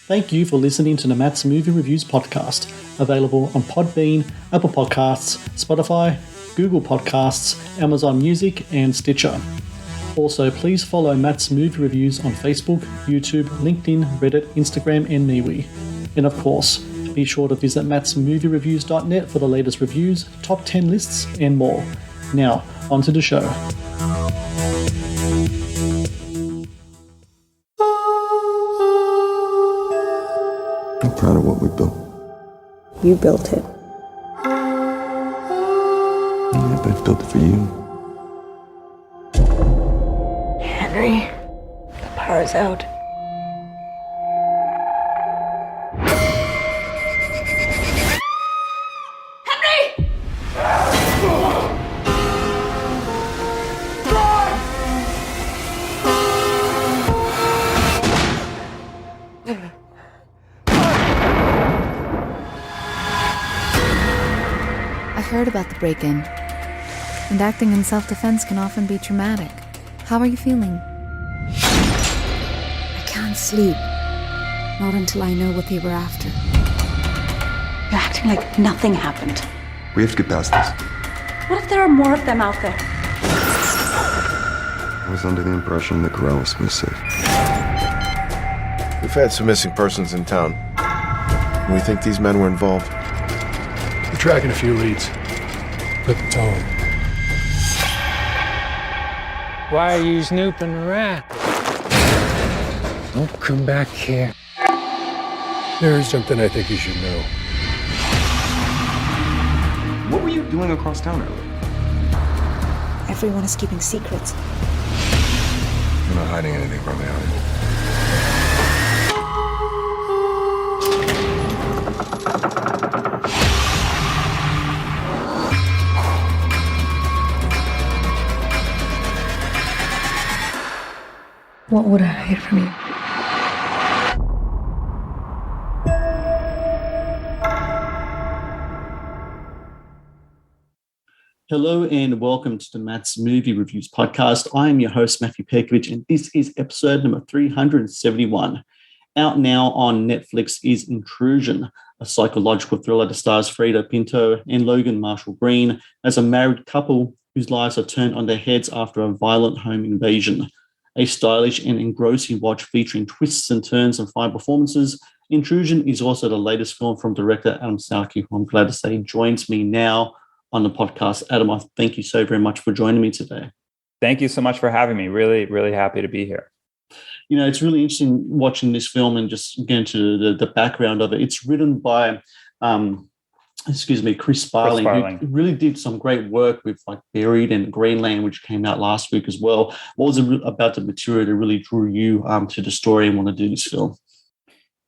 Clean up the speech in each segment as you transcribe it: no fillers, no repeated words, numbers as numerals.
Thank you for listening to the Matt's Movie Reviews podcast, available on Podbean, Apple Podcasts, Spotify, Google Podcasts, Amazon Music, and Stitcher. Also, please follow Matt's Movie Reviews on Facebook, YouTube, LinkedIn, Reddit, Instagram, and MeWe. And of course, be sure to visit mattsmoviereviews.net for the latest reviews, top 10 lists, and more. Now, on to the show. I'm proud of what we built. You built it. Yeah, but I built it for you. Henry, the power's out. Henry! I heard about the break-in, and acting in self-defense can often be traumatic. How are you feeling? I can't sleep. Not until I know what they were after. You're acting like nothing happened. We have to get past this. What if there are more of them out there? I was under the impression that Corral was missing. We've had some missing persons in town. We think these men were involved. We're tracking a few leads. Put the tone. Why are you snooping around? Don't come back here. There's something I think you should know. What were you doing across town earlier? Everyone is keeping secrets. We're not hiding anything from me, are we? What would I hide from you? Hello and welcome to the Matt's Movie Reviews podcast. I am your host, Matthew Pejkovic, and this is episode number 371. Out now on Netflix is Intrusion, a psychological thriller that stars Freida Pinto and Logan Marshall Green as a married couple whose lives are turned on their heads after a violent home invasion. A stylish and engrossing watch featuring twists and turns and fine performances, Intrusion is also the latest film from director Adam Salky, who I'm glad to say joins me now on the podcast. Adam, I thank you so very much for joining me today. Thank you so much for having me. Really, really happy to be here. You know, it's really interesting watching this film and just getting to the background of it. It's written by Chris Sparling, who really did some great work with like Buried and Greenland, which came out last week as well. What was it about the material that really drew you to the story and want to do this film?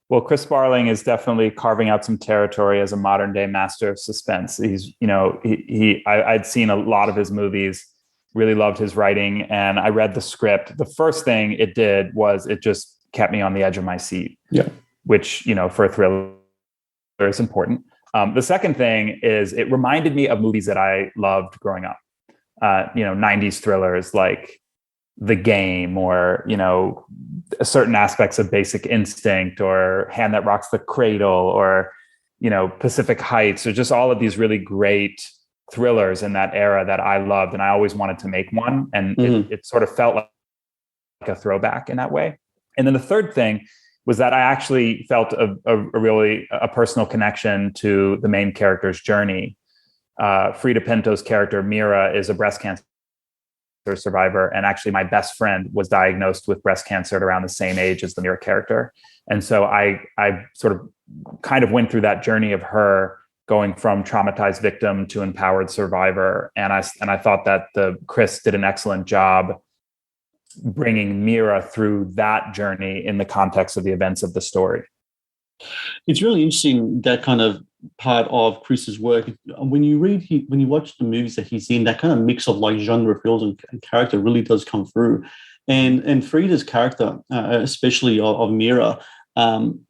Well, Chris Sparling is definitely carving out some territory as a modern day master of suspense. He's, I'd seen a lot of his movies, really loved his writing, and I read the script. The first thing it did was it just kept me on the edge of my seat, which, for a thriller is important. The second thing is it reminded me of movies that I loved growing up. 90s thrillers like The Game or, certain aspects of Basic Instinct or Hand That Rocks the Cradle or, Pacific Heights, or just all of these really great thrillers in that era that I loved. And I always wanted to make one. And it sort of felt like a throwback in that way. And then the third thing was that I actually felt a personal connection to the main character's journey. Freida Pinto's character, Mira, is a breast cancer survivor. And actually my best friend was diagnosed with breast cancer at around the same age as the Mira character. And so I sort of kind of went through that journey of her going from traumatized victim to empowered survivor. And I thought that Chris did an excellent job bringing Mira through that journey in the context of the events of the story. It's really interesting, that kind of part of Chris's work. When you watch the movies that he's in, that kind of mix of like genre feels and character really does come through. And Frieda's character, especially of Mira,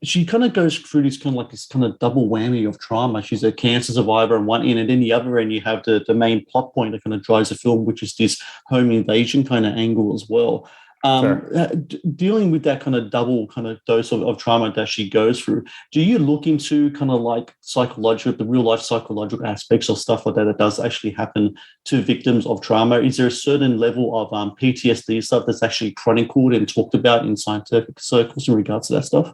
she kind of goes through this kind of double whammy of trauma. She's a cancer survivor on one end, and then the other end you have the main plot point that kind of drives the film, which is this home invasion kind of angle as well. Dealing with that kind of double kind of dose of trauma that she goes through, do you look into kind of like the real life psychological aspects or stuff like that that does actually happen to victims of trauma? Is there a certain level of PTSD stuff that's actually chronicled and talked about in scientific circles in regards to that stuff?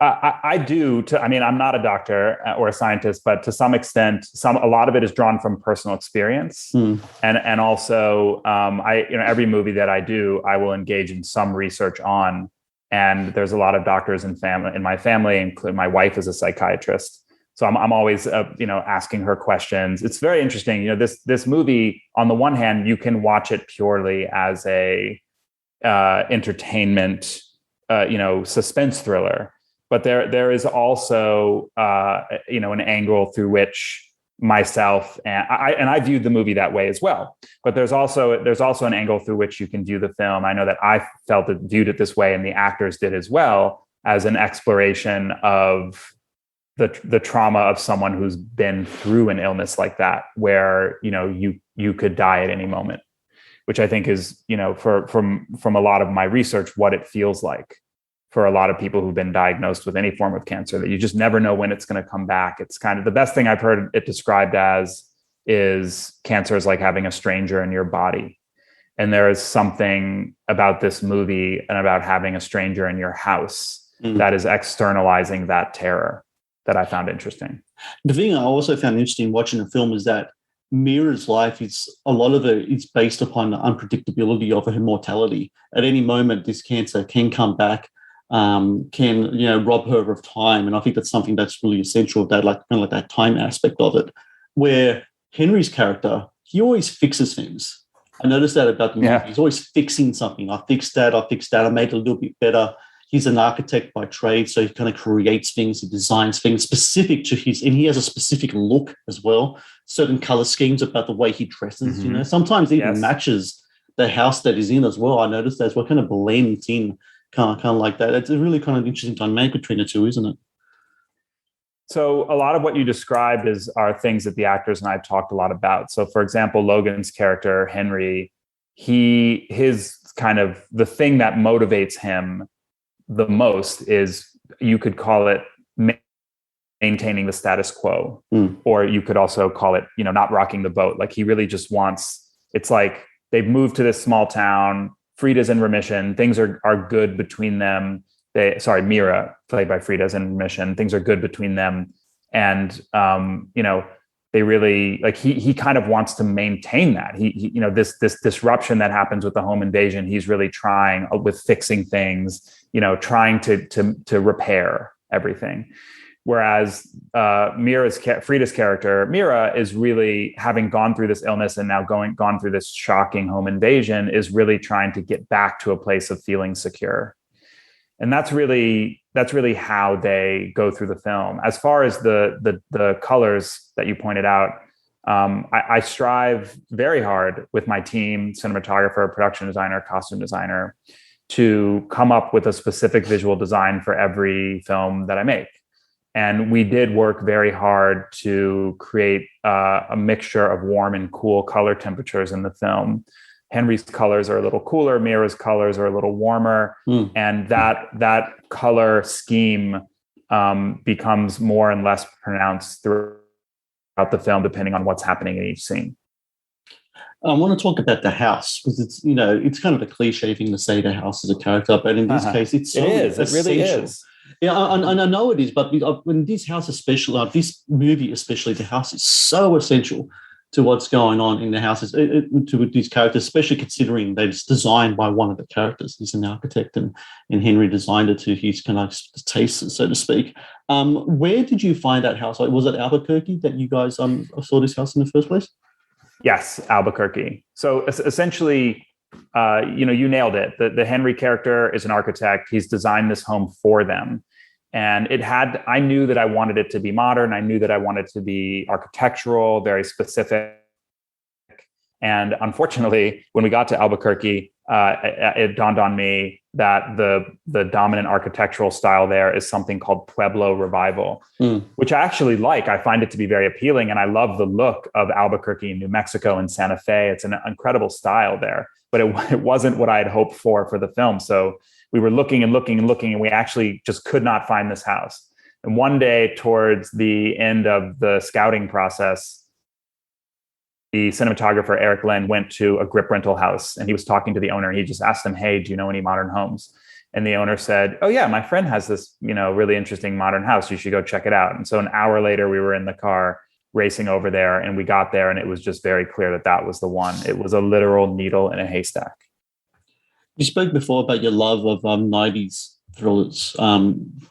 I do. I'm not a doctor or a scientist, but to some extent, a lot of it is drawn from personal experience, and also, every movie that I do, I will engage in some research on. And there's a lot of doctors in my family, including my wife is a psychiatrist, so I'm always asking her questions. It's very interesting. This movie, on the one hand, you can watch it purely as a entertainment, suspense thriller. But there is also an angle through which myself and I viewed the movie that way as well. But there's also an angle through which you can view the film. I know that I viewed it this way, and the actors did as well, as an exploration of the trauma of someone who's been through an illness like that, where you could die at any moment, which I think is from a lot of my research what it feels like for a lot of people who've been diagnosed with any form of cancer, that you just never know when it's going to come back. It's kind of the best thing I've heard it described as is cancer is like having a stranger in your body. And there is something about this movie and about having a stranger in your house that is externalizing that terror that I found interesting. The thing I also found interesting watching the film is that Mira's life a lot of it is based upon the unpredictability of her mortality. At any moment, this cancer can come back, can rob her of time, and I think that's something that's really essential. That that time aspect of it, where Henry's character, he always fixes things. I noticed that about the movie. Yeah. He's always fixing something. I fixed that. I made it a little bit better. He's an architect by trade, so he kind of creates things. He designs things specific to and he has a specific look as well. Certain color schemes about the way he dresses. Sometimes even matches the house that he's in as well. I noticed that as well, kind of blends in. Kind of like that. It's a really kind of interesting dynamic between the two, isn't it? So a lot of what you described are things that the actors and I have talked a lot about. So, for example, Logan's character, Henry, his kind of the thing that motivates him the most is, you could call it maintaining the status quo, or you could also call it, not rocking the boat. Like, he really just wants, it's like they've moved to this small town. Frida's in remission. Things are good between them. Mira, played by Frida, is in remission. Things are good between them. And, they really, like, he kind of wants to maintain that. He this disruption that happens with the home invasion, he's really trying with fixing things, trying to repair everything. Whereas Frida's character, Mira, is really, having gone through this illness and now gone through this shocking home invasion, is really trying to get back to a place of feeling secure. And that's really how they go through the film. As far as the colors that you pointed out, I strive very hard with my team, cinematographer, production designer, costume designer, to come up with a specific visual design for every film that I make. And we did work very hard to create a mixture of warm and cool color temperatures in the film. Henry's colors are a little cooler, Mira's colors are a little warmer, and that color scheme becomes more and less pronounced throughout the film, depending on what's happening in each scene. I want to talk about the house, because it's kind of a cliche thing to say the house is a character, but in this case, it really is. Yeah, and I know it is, but when this house especially, this movie especially, the house is so essential to what's going on in the houses, to these characters, especially considering that it's designed by one of the characters. He's an architect, and Henry designed it to his kind of taste, so to speak. Where did you find that house? Was it Albuquerque that you guys saw this house in the first place? Yes, Albuquerque. So essentially, you nailed it. The Henry character is an architect. He's designed this home for them. And I knew that I wanted it to be modern. I knew that I wanted it to be architectural, very specific. And unfortunately, when we got to Albuquerque, it dawned on me that the dominant architectural style there is something called Pueblo Revival, which I actually like. I find it to be very appealing, and I love the look of Albuquerque, New Mexico, and Santa Fe. It's an incredible style there, but it wasn't what I had hoped for the film. So we were looking and looking and looking, and we actually just could not find this house. And one day, towards the end of the scouting process, the cinematographer, Eric Lynn, went to a grip rental house, and he was talking to the owner. He just asked him, "Hey, do you know any modern homes?" And the owner said, "Oh yeah, my friend has this, really interesting modern house. You should go check it out." And so an hour later, we were in the car racing over there, and we got there, and it was just very clear that was the one. It was a literal needle in a haystack. You spoke before about your love of 90s thrillers.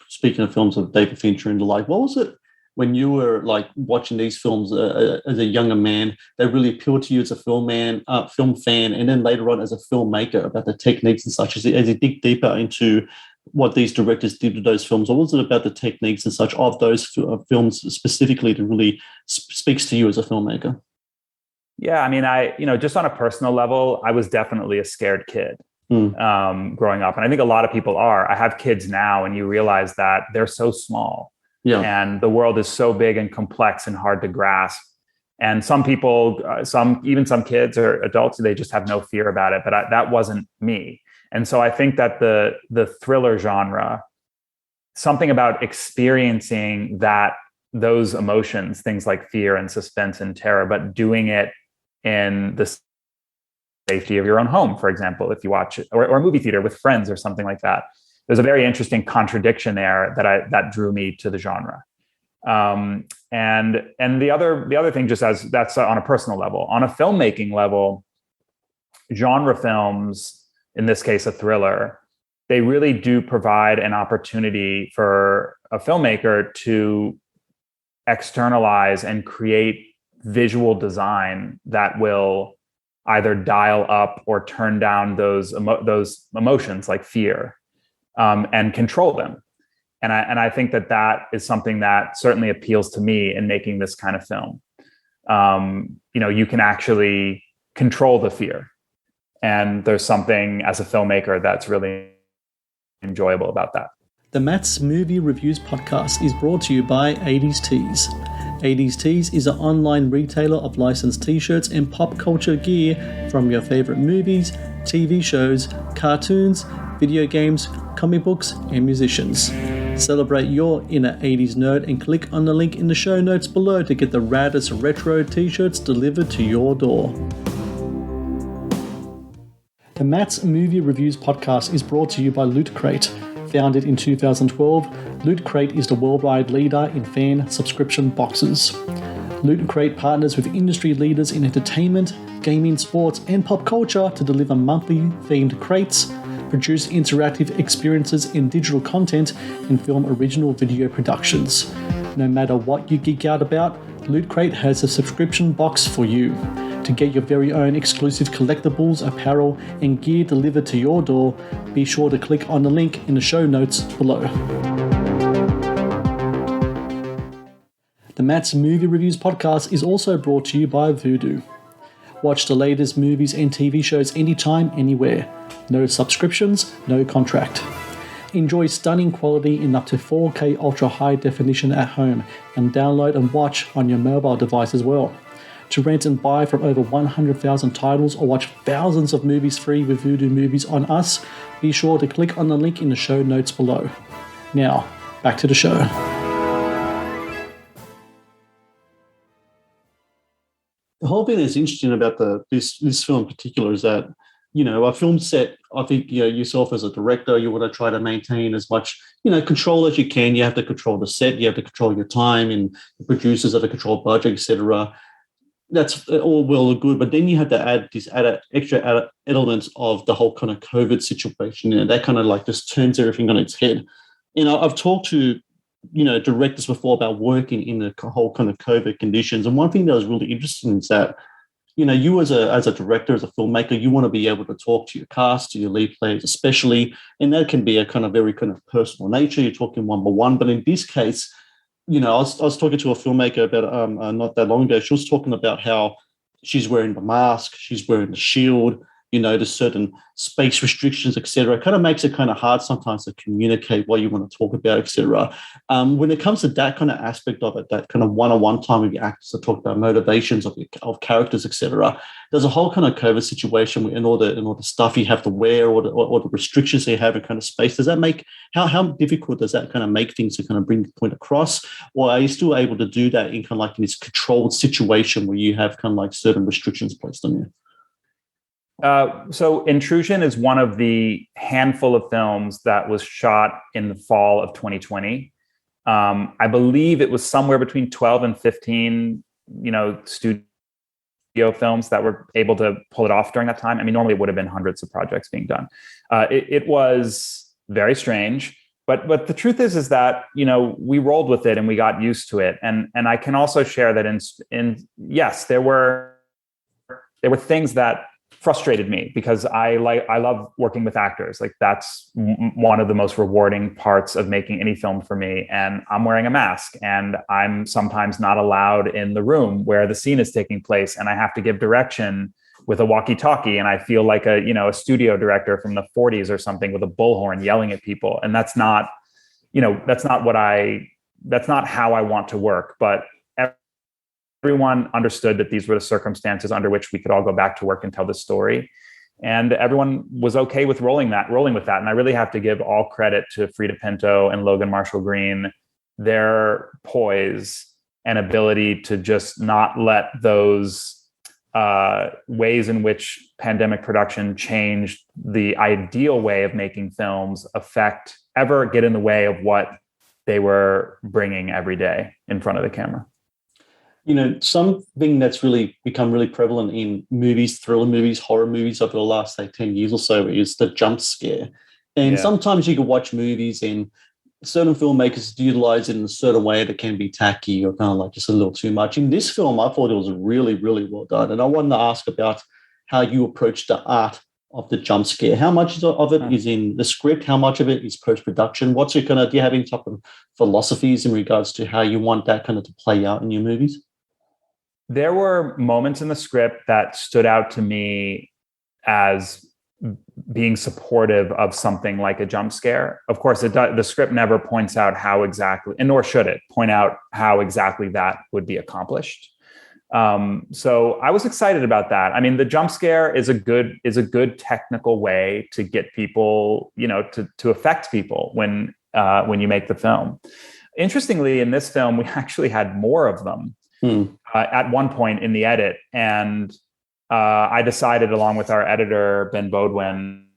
Speaking of films of David Fincher and the like, what was it when you were like watching these films as a younger man that really appealed to you as a film fan, and then later on as a filmmaker, about the techniques and such, as you dig deeper into what these directors did to those films? Or was it about the techniques and such of those films specifically that really speaks to you as a filmmaker? Yeah, I mean, just on a personal level, I was definitely a scared kid growing up. And I think a lot of people are. I have kids now, and you realize that they're so small. Yeah. And the world is so big and complex and hard to grasp. And some people, some kids or adults, they just have no fear about it. But that wasn't me. And so I think that the thriller genre, something about experiencing those emotions, things like fear and suspense and terror, but doing it in the safety of your own home, for example, if you watch it, or a movie theater with friends or something like that. There's a very interesting contradiction there that drew me to the genre. And the other thing, just as that's on a personal level, on a filmmaking level, genre films, in this case, a thriller, they really do provide an opportunity for a filmmaker to externalize and create visual design that will either dial up or turn down those emotions like fear. And control them. And I think that is something that certainly appeals to me in making this kind of film. You can actually control the fear. And there's something as a filmmaker that's really enjoyable about that. The Matt's Movie Reviews podcast is brought to you by 80s Tees. 80s Tees is an online retailer of licensed t-shirts and pop culture gear from your favorite movies, TV shows, cartoons, video games, comic books, and musicians. Celebrate your inner 80s nerd and click on the link in the show notes below to get the raddest retro t-shirts delivered to your door. The Matt's Movie Reviews podcast is brought to you by Loot Crate. Founded in 2012, Loot Crate is the worldwide leader in fan subscription boxes. Loot Crate partners with industry leaders in entertainment, gaming, sports, and pop culture to deliver monthly themed crates, produce interactive experiences in digital content, and film original video productions. No matter what you geek out about, Loot Crate has a subscription box for you. To get your very own exclusive collectibles, apparel, and gear delivered to your door, be sure to click on the link in the show notes below. The Matt's Movie Reviews podcast is also brought to you by Vudu. Watch the latest movies and TV shows anytime, anywhere. No subscriptions, no contract. Enjoy stunning quality in up to 4K ultra high definition at home, and download and watch on your mobile device as well. To rent and buy from over 100,000 titles or watch thousands of movies free with Vudu Movies on Us, be sure to click on the link in the show notes below. Now, back to the show. The whole thing that's interesting about this film in particular is that, a film set, I think, yourself as a director, you want to try to maintain as much, control as you can. You have to control the set, you have to control your time, and the producers have to control budget, etc. That's all well and good, but then you have to add these extra elements of the whole kind of COVID situation. That kind of like just turns everything on its head. I've talked to, directors before about working in the whole kind of COVID conditions. And one thing that was really interesting is that, you as a director, as a filmmaker, you want to be able to talk to your cast, to your lead players, especially, and that can be a kind of very kind of personal nature. You're talking one-by-one, but in this case, I was talking to a filmmaker about not that long ago. She was talking about how she's wearing the mask, she's wearing the shield, to certain space restrictions, etc. It kind of makes it kind of hard sometimes to communicate what you want to talk about, etc. When it comes to that kind of aspect of it, that kind of one-on-one time with your actors to talk about motivations of characters, etc. There's a whole kind of COVID situation in all the stuff you have to wear or the restrictions they have in kind of space. Does that make how difficult does that kind of make things to kind of bring the point across, or are you still able to do that in kind of like in this controlled situation where you have kind of like certain restrictions placed on you? So Intrusion is one of the handful of films that was shot in the fall of 2020. I believe it was somewhere between 12 and 15, studio films that were able to pull it off during that time. I mean, normally it would have been hundreds of projects being done. It was very strange, but the truth is that, we rolled with it and we got used to it. And I can also share that yes, there were things that frustrated me because I love working with actors. Like that's one of the most rewarding parts of making any film for me. And I'm wearing a mask and I'm sometimes not allowed in the room where the scene is taking place. And I have to give direction with a walkie-talkie. And I feel like a studio director from the 40s or something with a bullhorn yelling at people. And that's not how I want to work. But everyone understood that these were the circumstances under which we could all go back to work and tell the story. And everyone was okay with rolling with that. And I really have to give all credit to Frida Pinto and Logan Marshall Green, their poise and ability to just not let those ways in which pandemic production changed the ideal way of making films ever get in the way of what they were bringing every day in front of the camera. Something that's really become really prevalent in movies, thriller movies, horror movies over the last, say, 10 years or so is the jump scare. And sometimes you can watch movies and certain filmmakers utilize it in a certain way that can be tacky or kind of like just a little too much. In this film, I thought it was really, really well done. And I wanted to ask about how you approach the art of the jump scare. How much of it is in the script? How much of it is post-production? Do you have any type of philosophies in regards to how you want that kind of to play out in your movies? There were moments in the script that stood out to me as being supportive of something like a jump scare. Of course, the script never points out how exactly, and nor should it point out how exactly that would be accomplished. So I was excited about that. I mean, the jump scare is a good technical way to get people, to affect people when you make the film. Interestingly, in this film, we actually had more of them. At one point in the edit. And I decided, along with our editor, Ben Bodwin,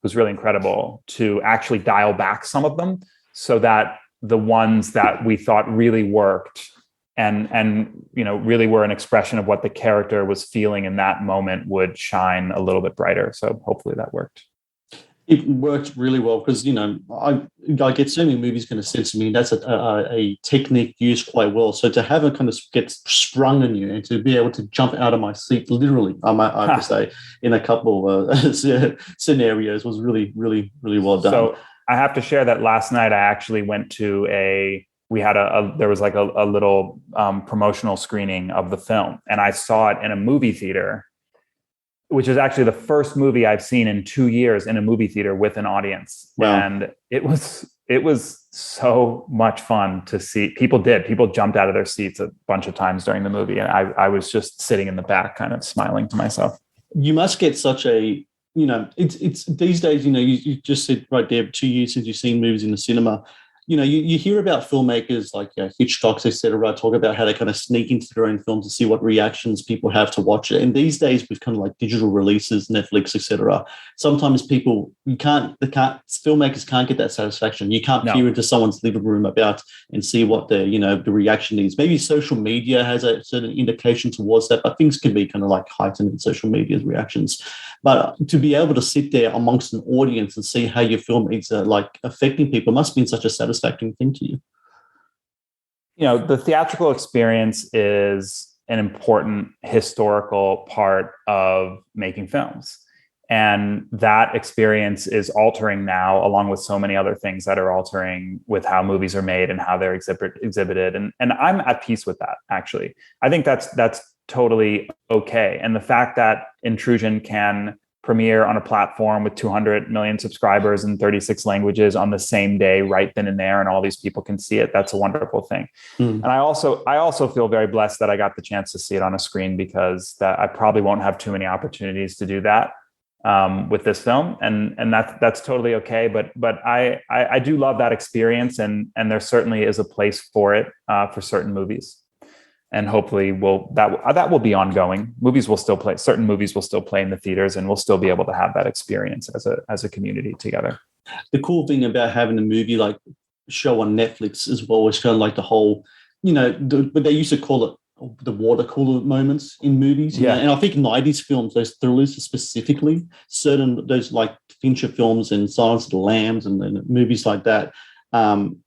who's really incredible, to actually dial back some of them so that the ones that we thought really worked and really were an expression of what the character was feeling in that moment would shine a little bit brighter. So hopefully that worked. It worked really well because, I get so many movies going to censor me. That's a technique used quite well. So to have it kind of get sprung on you and to be able to jump out of my seat, literally, I have to say, in a couple of scenarios was really, really, really well done. So I have to share that last night I actually went to there was like a little promotional screening of the film, and I saw it in a movie theater, which is actually the first movie I've seen in 2 years in a movie theater with an audience. Wow. And it was so much fun to see. People jumped out of their seats a bunch of times during the movie. And I was just sitting in the back kind of smiling to myself. You must get such a, it's these days, you just said right there, 2 years since you've seen movies in the cinema. You hear about filmmakers like Hitchcock, et cetera, talk about how they kind of sneak into their own films to see what reactions people have to watch it. And these days, with kind of like digital releases, Netflix, et cetera, sometimes filmmakers can't get that satisfaction. You can't peer into someone's living room and see what the reaction is. Maybe social media has a certain indication towards that, but things can be kind of like heightened in social media's reactions. But to be able to sit there amongst an audience and see how your film is like affecting people must be such a satisfying thing to you. The theatrical experience is an important historical part of making films. And that experience is altering now, along with so many other things that are altering with how movies are made and how they're exhibited. And I'm at peace with that, actually. I think that's totally okay. And the fact that Intrusion can premiere on a platform with 200 million subscribers in 36 languages on the same day, right then and there, and all these people can see it, that's a wonderful thing. And I also feel very blessed that I got the chance to see it on a screen, because that I probably won't have too many opportunities to do that with this film, and that's totally okay. But I do love that experience, and there certainly is a place for it for certain movies. And hopefully that will be ongoing. Movies will still play. Certain movies will still play in the theaters, and we'll still be able to have that experience as a community together. The cool thing about having a movie like show on Netflix as well is kind of like the whole, but they used to call it the water cooler moments in movies. Yeah. And I think 90s films, those thrillers specifically, those like Fincher films and Silence of the Lambs and movies like that,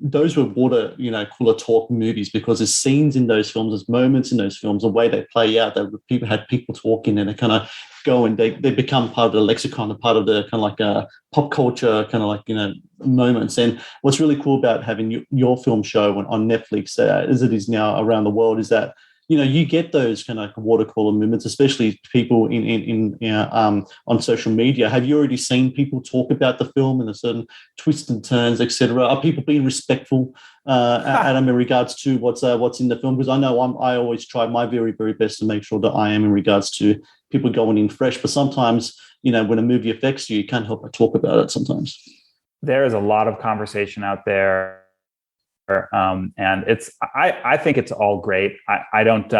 those were water, cooler talk movies, because there's scenes in those films, there's moments in those films, the way they play out, that people had people talking, and they kind of go and they become part of the lexicon, a part of the kind of like pop culture kind of like, moments. And what's really cool about having your film show on Netflix, as it is now around the world, is that you get those kind of water cooler movements, especially people on social media. Have you already seen people talk about the film and the certain twists and turns, etc.? Are people being respectful, Adam, in regards to what's in the film? Because I know I always try my very, very best to make sure that I am in regards to people going in fresh. But sometimes, when a movie affects you, you can't help but talk about it sometimes. There is a lot of conversation out there. And I think it's all great. I don't,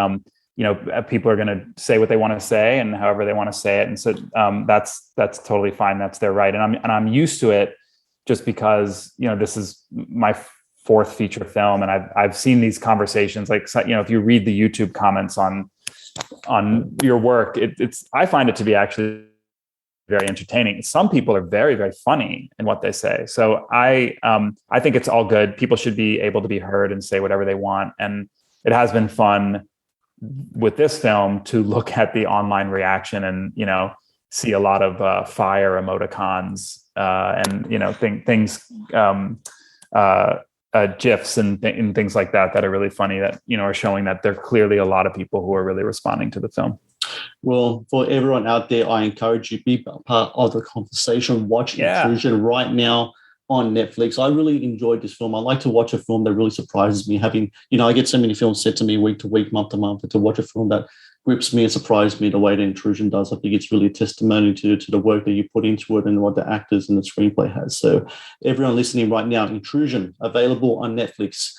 people are going to say what they want to say and however they want to say it. And so that's totally fine. That's their right. And I'm used to it, just because, this is my fourth feature film. And I've seen these conversations, like, if you read the YouTube comments on your work, I find it to be actually very entertaining. Some people are very, very funny in what they say. So I think it's all good. People should be able to be heard and say whatever they want. And it has been fun with this film to look at the online reaction and, see a lot of fire emoticons and, things, GIFs and things like that are really funny, that, are showing that there are clearly a lot of people who are really responding to the film. Well, for everyone out there, I encourage you to be part of the conversation. Watch Intrusion right now on Netflix. I really enjoyed this film. I like to watch a film that really surprises me. Having, I get so many films said to me week to week, month to month, and to watch a film that grips me and surprised me the way that Intrusion does, I think it's really a testimony to the work that you put into it and what the actors and the screenplay has. So everyone listening right now, Intrusion, available on Netflix.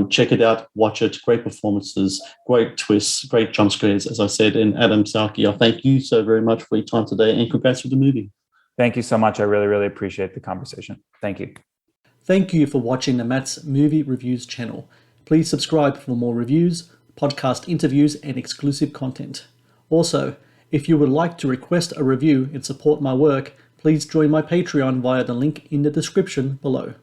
Check it out, watch it. Great performances, great twists, great jump scares, as I said. And Adam Salky, I thank you so very much for your time today, and congrats with the movie. Thank you so much. I really, really appreciate the conversation. Thank you. Thank you for watching the Matt's Movie Reviews channel. Please subscribe for more reviews, podcast interviews, and exclusive content. Also, if you would like to request a review and support my work, please join my Patreon via the link in the description below.